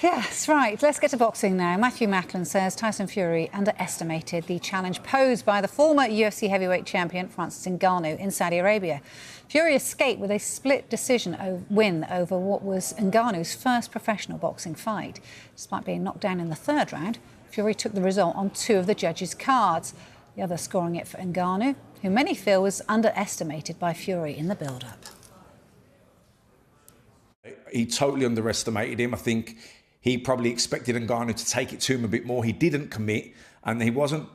Yes, right. Let's get to boxing now. Matthew Macklin says Tyson Fury underestimated the challenge posed by the former UFC Heavyweight champion Francis Ngannou in Saudi Arabia. Fury escaped with a split decision win over what was Ngannou's first professional boxing fight. Despite being knocked down in the third round, Fury took the result on two of the judges' cards, the other scoring it for Ngannou, who many feel was underestimated by Fury in the build-up. He totally underestimated him. I think he probably expected Ngannou to take it to him a bit more. He didn't commit, and he wasn't,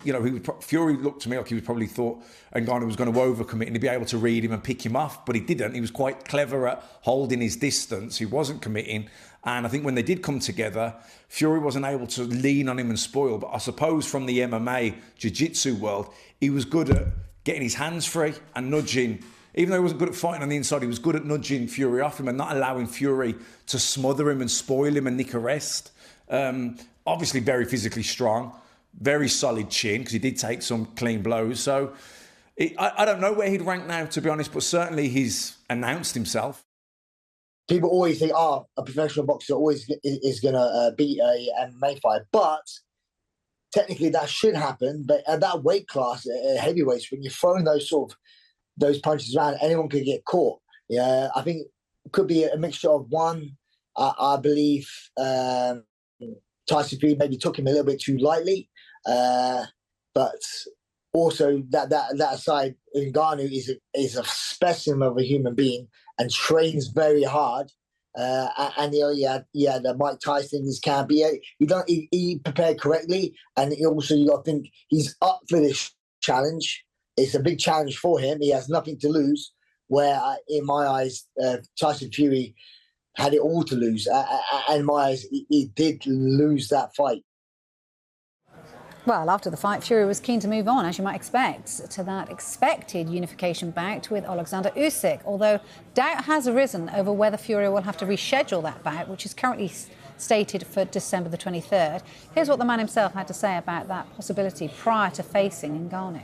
Fury looked to me like he probably thought Ngannou was going to overcommit and he'd be able to read him and pick him off, but he didn't. He was quite clever at holding his distance. He wasn't committing, and I think when they did come together, Fury wasn't able to lean on him and spoil, but I suppose from the MMA, jiu-jitsu world, he was good at getting his hands free and nudging. Even though he wasn't good at fighting on the inside, he was good at nudging Fury off him and not allowing Fury to smother him and spoil him and nick a rest. Obviously very physically strong, very solid chin, because he did take some clean blows. So I don't know where he'd rank now, to be honest, but certainly he's announced himself. People always think, a professional boxer always is going to beat a MMA fighter. But technically that should happen. But at that weight class, heavyweights, when you're throwing those punches around, anyone could get caught. Yeah, I think it could be a mixture of one. I believe Tyson Fury maybe took him a little bit too lightly, but also that aside, Ngannou is a specimen of a human being and trains very hard. And he had the Mike Tyson in his camp. He prepared correctly, and also you got to think he's up for this challenge. It's a big challenge for him. He has nothing to lose, where, in my eyes, Tyson Fury had it all to lose. And in my eyes, he did lose that fight. Well, after the fight, Fury was keen to move on, as you might expect, to that expected unification bout with Alexander Usyk, although doubt has arisen over whether Fury will have to reschedule that bout, which is currently stated for December the 23rd. Here's what the man himself had to say about that possibility prior to facing Ngannou.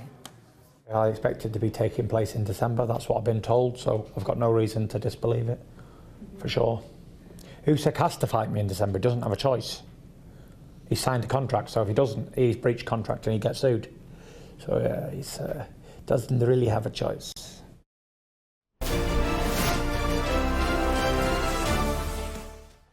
I expect it to be taking place in December. That's what I've been told, so I've got no reason to disbelieve it, for sure. Usyk has to fight me in December. He doesn't have a choice. He signed a contract, so if he doesn't, he's breached contract and he gets sued. So he doesn't really have a choice.